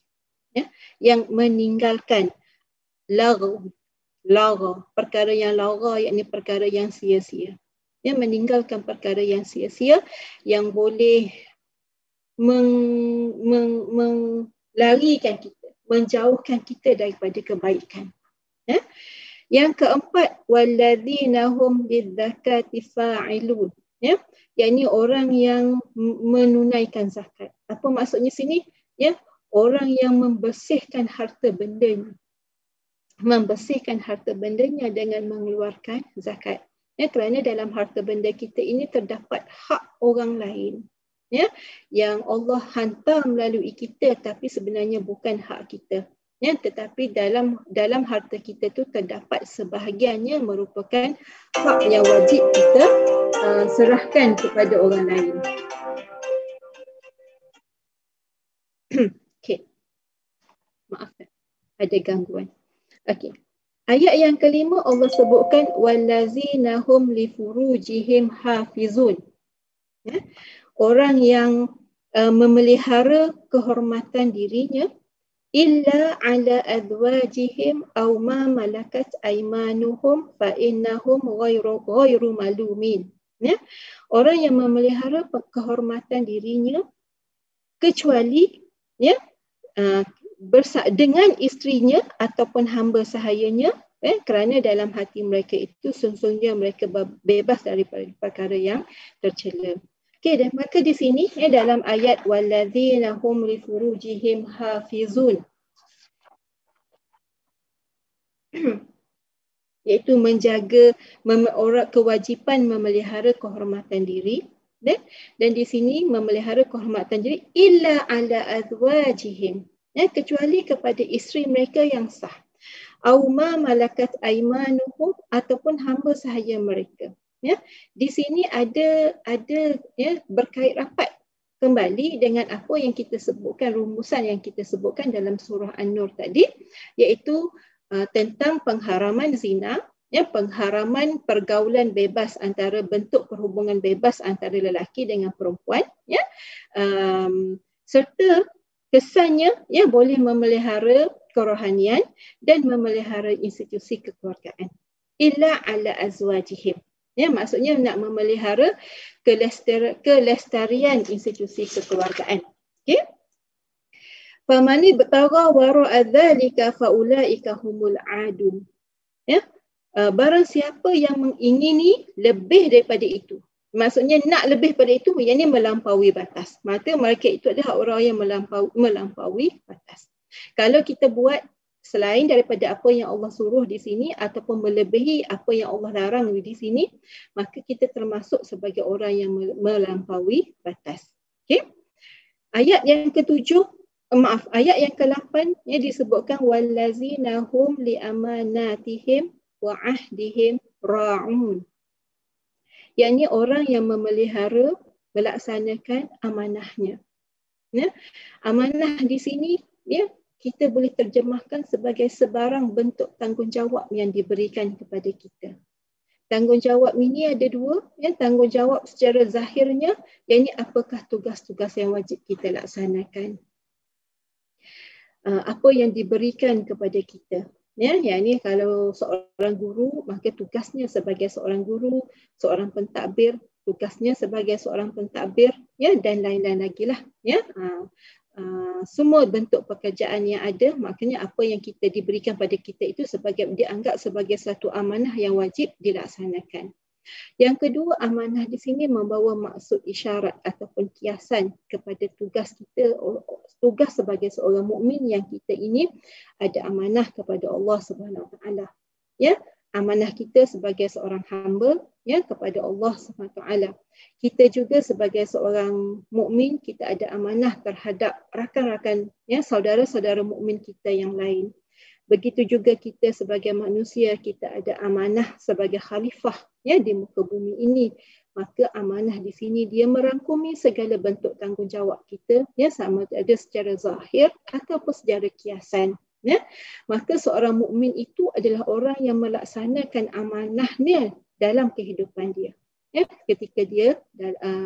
ya, yang meninggalkan lagha, perkara yang lagha, yakni perkara yang sia-sia, ya, meninggalkan perkara yang sia-sia yang boleh melarikan kita, menjauhkan kita daripada kebaikan, ya. Yang keempat, walladzina hum lidzakati fa'ilun, ya, yakni orang yang menunaikan zakat. Apa maksudnya sini? Ya, orang yang membersihkan harta bendanya, dengan mengeluarkan zakat. Ya, kerana dalam harta benda kita ini terdapat hak orang lain. ya, yang Allah hantar melalui kita tapi sebenarnya bukan hak kita. Ya, tetapi dalam harta kita tu terdapat sebahagiannya merupakan hak yang wajib kita serahkan kepada orang lain. Okey. Maafkan, ada gangguan. Okey. Ayat yang kelima Allah sebutkan wallazina hum li furujihim hafizun. Ya. Orang yang memelihara kehormatan dirinya illa ala azwajihim aw ma malakat aymanuhum fa innahum ghairu malumin. Ya. Orang yang memelihara kehormatan dirinya kecuali ya dengan isterinya ataupun hamba sahayanya, kerana dalam hati mereka itu sesungguhnya mereka bebas daripada perkara yang tercela. Okey, dan maka di sini dalam ayat wallazina hum li furujihim hafizun iaitu menjaga kewajipan memelihara kehormatan diri, dan di sini memelihara kehormatan diri illa ala azwajihim, kecuali kepada isteri mereka yang sah, au ma malakat aymanuhum ataupun hamba sahaya mereka. Ya, di sini ada ya berkait rapat kembali dengan apa yang kita sebutkan, rumusan yang kita sebutkan dalam surah An-Nur tadi, iaitu tentang pengharaman zina, ya, pengharaman pergaulan bebas antara bentuk perhubungan bebas antara lelaki dengan perempuan, ya, serta kesannya ya boleh memelihara kerohanian dan memelihara institusi kekeluargaan illa ala azwajihim. Ya, maksudnya nak memelihara kelestarian institusi kekeluargaan. Okey. Famani batagha wara'a dzalika faulaika humul adun. Ya. Barang siapa yang mengingini lebih daripada itu. Maksudnya nak lebih daripada itu, yang ini melampaui batas. Maka mereka itu adalah orang yang melampaui batas. Kalau kita buat selain daripada apa yang Allah suruh di sini ataupun melebihi apa yang Allah larang di sini, maka kita termasuk sebagai orang yang melampaui batas. Okey. Ayat yang ayat yang ke-8 yang disebutkan wallazina hum li amanatihim wa ahdihim ra'un. Yakni orang yang memelihara, melaksanakan amanahnya. Ya, amanah di sini ya kita boleh terjemahkan sebagai sebarang bentuk tanggungjawab yang diberikan kepada kita. Tanggungjawab ini ada dua, ya, tanggungjawab secara zahirnya, yakni apakah tugas-tugas yang wajib kita laksanakan. Apa yang diberikan kepada kita. Ya, yakni kalau seorang guru, maka tugasnya sebagai seorang guru, seorang pentadbir, tugasnya sebagai seorang pentadbir, ya, dan lain-lain lagi lah, ya. Semua bentuk pekerjaan yang ada, maknanya apa yang kita diberikan pada kita itu dianggap sebagai satu amanah yang wajib dilaksanakan. Yang kedua, amanah di sini membawa maksud isyarat ataupun kiasan kepada tugas kita, tugas sebagai seorang mukmin yang kita ini ada amanah kepada Allah Subhanahu Wa Taala. Ya, amanah kita sebagai seorang hamba ya kepada Allah Subhanahu Wa Taala. Kita juga sebagai seorang mukmin kita ada amanah terhadap rakan-rakan ya saudara-saudara mukmin kita yang lain. Begitu juga kita sebagai manusia kita ada amanah sebagai khalifah ya di muka bumi ini. Maka amanah di sini dia merangkumi segala bentuk tanggungjawab kita ya sama ada secara zahir ataupun secara kiasan. Ya, maka seorang mukmin itu adalah orang yang melaksanakan amanahnya dalam kehidupan dia. Ya, ketika dia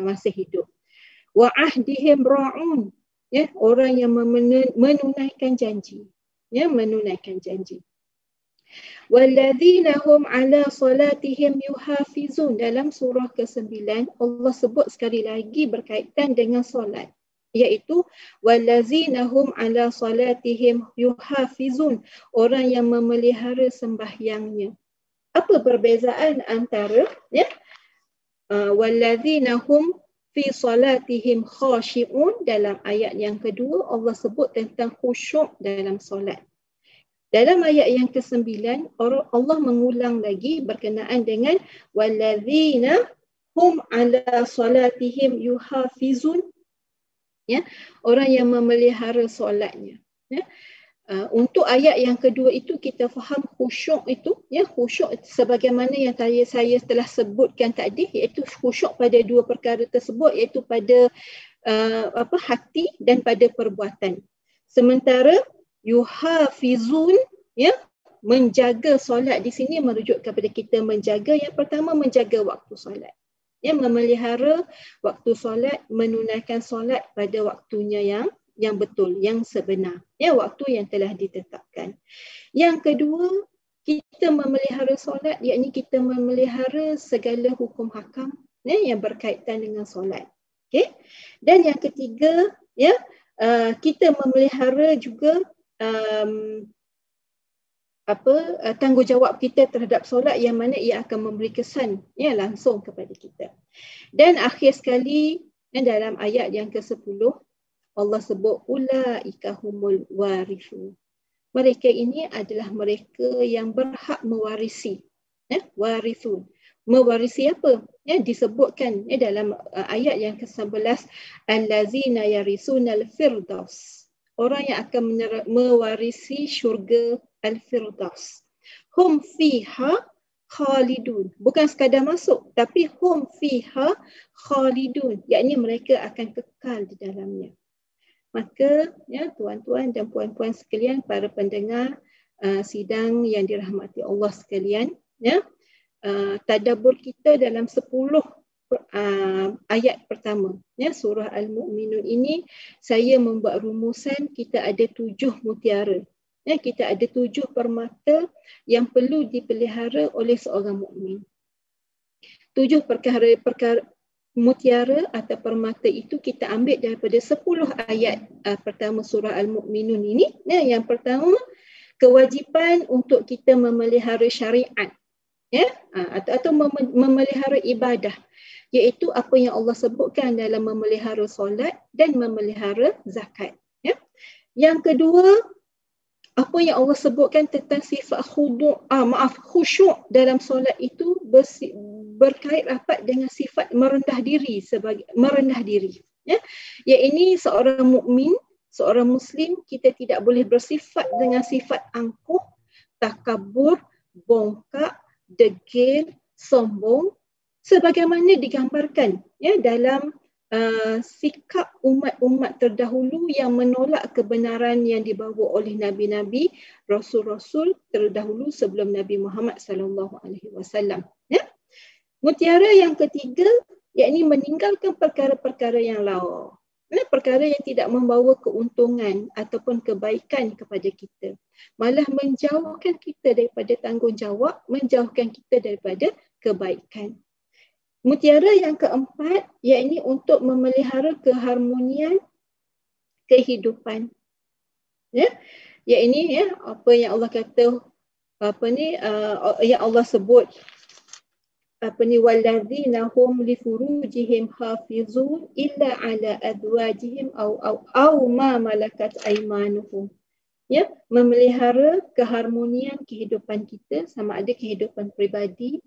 masih hidup. Wa ahdihim ra'un. Ya, orang yang menunaikan janji. Ya, menunaikan janji. Walladzina hum ala salatihim yuhafizun. Dalam surah ke-9 Allah sebut sekali lagi berkaitan dengan solat, iaitu wallazina hum ala salatihim yuhafizun, orang yang memelihara sembahyangnya. Apa perbezaan antara ya wallazina hum fi salatihim khashi'un? Dalam ayat yang kedua Allah sebut tentang khusyuk dalam solat. Dalam ayat yang ke-9 Allah mengulang lagi berkenaan dengan wallazina hum ala solatihim yuhafizun, ya, orang yang memelihara solatnya, ya. Untuk ayat yang kedua itu kita faham khusyuk itu, ya, khusyuk sebagaimana yang saya telah sebutkan tadi, iaitu khusyuk pada dua perkara tersebut, iaitu pada hati dan pada perbuatan. Sementara yuhafizun, ya, menjaga solat di sini merujuk kepada kita menjaga, yang pertama menjaga waktu solat, ya, memelihara waktu solat, menunaikan solat pada waktunya yang betul, yang sebenar, ya, waktu yang telah ditetapkan. Yang kedua, kita memelihara solat, yakni kita memelihara segala hukum hakam, ya, yang berkaitan dengan solat. Okay? Dan yang ketiga, ya, kita memelihara juga tanggungjawab kita terhadap solat, yang mana ia akan memberi kesan, ya, langsung kepada kita. Dan akhir sekali, dalam ayat yang ke-10, Allah sebut ulaika humul warithu. Mereka ini adalah mereka yang berhak mewarisi. Warithun. Mewarisi apa? Disebutkan dalam ayat yang ke-11, allazina yarisunal firdaus. Orang yang akan mewarisi syurga al-firdaus. Hum fiha khalidun. Bukan sekadar masuk, tapi hum fiha khalidun, yakni mereka akan kekal di dalamnya. Maka, ya, tuan-tuan dan puan-puan sekalian, para pendengar sidang yang dirahmati Allah sekalian, ya, tadabbur kita dalam 10 ayat pertama, ya, surah Al-Mu'minun ini, saya membuat rumusan kita ada 7 mutiara. Ya, kita ada 7 permata yang perlu dipelihara oleh seorang mukmin. 7 perkara mutiara atau permata itu kita ambil daripada 10 ayat pertama surah Al-Mu'minun ini. Yang pertama, kewajipan untuk kita memelihara syariat, ya, atau memelihara ibadah, iaitu apa yang Allah sebutkan dalam memelihara solat dan memelihara zakat, ya. Yang kedua, apa yang Allah sebutkan tentang sifat khusyuk dalam solat itu berkait rapat dengan sifat merendah diri, ya. Ya, ini seorang mukmin, seorang muslim, kita tidak boleh bersifat dengan sifat angkuh, takabur, bongkak, degil, sombong, sebagaimana digambarkan, ya, dalam sikap umat-umat terdahulu yang menolak kebenaran yang dibawa oleh nabi-nabi, rasul-rasul terdahulu sebelum Nabi Muhammad SAW. Ya. Mutiara yang ketiga, yakni meninggalkan perkara-perkara yang lawa, perkara yang tidak membawa keuntungan ataupun kebaikan kepada kita, malah menjauhkan kita daripada tanggungjawab, menjauhkan kita daripada kebaikan. Mutiara yang keempat, yakni untuk memelihara keharmonian kehidupan. Ya, ini, ya, apa yang Allah kata, yang Allah sebut, walladzina hum li furujihim hafizun illa ala azwajihim aw ma malakat aymanuhum. Ya, memelihara keharmonian kehidupan kita, sama ada kehidupan pribadi,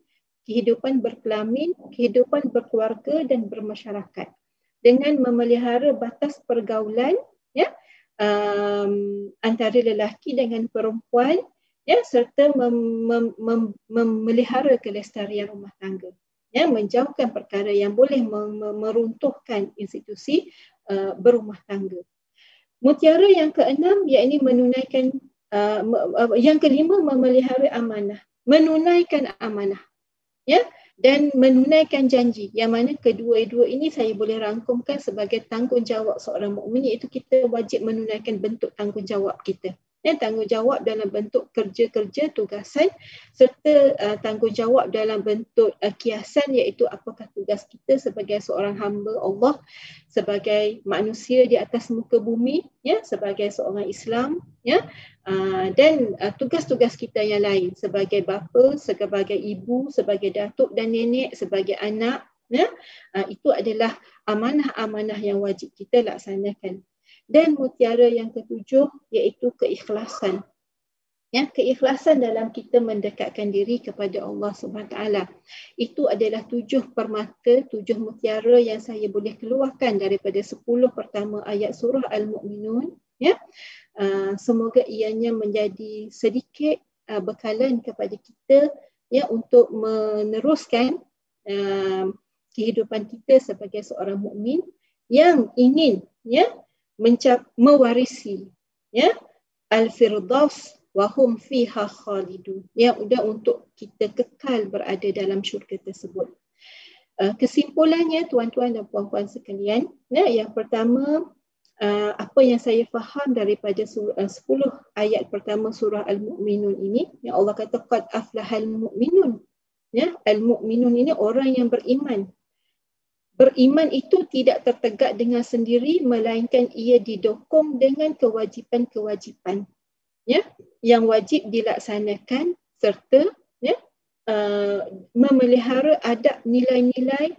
kehidupan berkelamin, kehidupan berkeluarga dan bermasyarakat, dengan memelihara batas pergaulan, ya, antara lelaki dengan perempuan, ya, serta memelihara kelestarian rumah tangga, ya, menjauhkan perkara yang boleh meruntuhkan institusi berumah tangga. Mutiara yang keenam, yakni menunaikan, yang kelima, memelihara amanah, menunaikan amanah, ya, dan menunaikan janji, yang mana kedua-dua ini saya boleh rangkumkan sebagai tanggungjawab seorang mukmin, iaitu kita wajib menunaikan bentuk tanggungjawab kita, ya, tanggungjawab dalam bentuk kerja-kerja tugasan, serta tanggungjawab dalam bentuk kiasan, iaitu apakah tugas kita sebagai seorang hamba Allah, sebagai manusia di atas muka bumi, ya, sebagai seorang Islam, ya, dan tugas-tugas kita yang lain sebagai bapa, sebagai ibu, sebagai datuk dan nenek, sebagai anak, ya, itu adalah amanah-amanah yang wajib kita laksanakan. Dan mutiara yang ketujuh, iaitu keikhlasan, Ya, keikhlasan dalam kita mendekatkan diri kepada Allah SWT. Itu adalah 7 permata, 7 mutiara yang saya boleh keluarkan daripada 10 pertama ayat surah Al-Mu'minun. Ya. Semoga ianya menjadi sedikit bekalan kepada kita, ya, untuk meneruskan kehidupan kita sebagai seorang mukmin yang ingin, ya, mewarisi, ya, al-firdaus wa hum fiha khalidun, yang udah untuk kita kekal berada dalam syurga tersebut. Kesimpulannya, tuan-tuan dan puan-puan sekalian, ya, yang pertama, apa yang saya faham daripada 10 ayat pertama surah Al-Mu'minun ini, yang Allah kata qad aflahal mu'minun, ya, al-mu'minun ini orang yang beriman. Beriman itu tidak tertegak dengan sendiri, melainkan ia didokong dengan kewajipan-kewajipan, ya, yang wajib dilaksanakan, serta, ya, memelihara adab, nilai-nilai,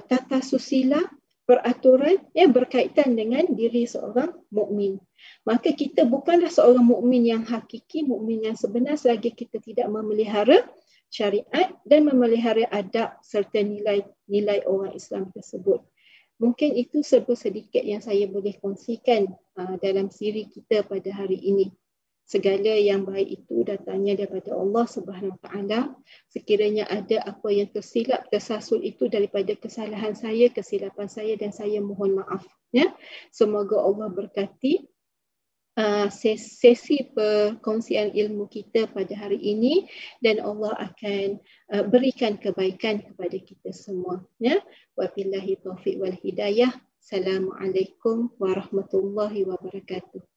tata susila, peraturan yang berkaitan dengan diri seorang mukmin. Maka kita bukanlah seorang mukmin yang hakiki, mukmin yang sebenar selagi kita tidak memelihara syariat dan memelihara adab serta nilai-nilai orang Islam tersebut. Mungkin itu sedikit yang saya boleh kongsikan dalam siri kita pada hari ini. Segala yang baik itu datangnya daripada Allah Subhanahu Wa Taala. Sekiranya ada apa yang tersilap, tersasul itu daripada kesalahan saya, kesilapan saya, dan saya mohon maaf. Ya, semoga Allah berkati sesi perkongsian ilmu kita pada hari ini, dan Allah akan berikan kebaikan kepada kita semua. Ya, wabillahi taufiq wal hidayah. Assalamualaikum warahmatullahi wabarakatuh.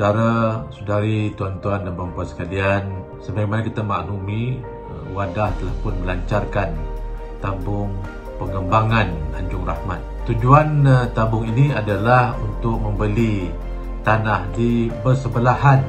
Saudara-saudari, tuan-tuan dan puan-puan sekalian, sebagaimana kita maklumi, Wadah telah pun melancarkan tabung pengembangan Anjung Rahmat. Tujuan tabung ini adalah untuk membeli tanah di bersebelahan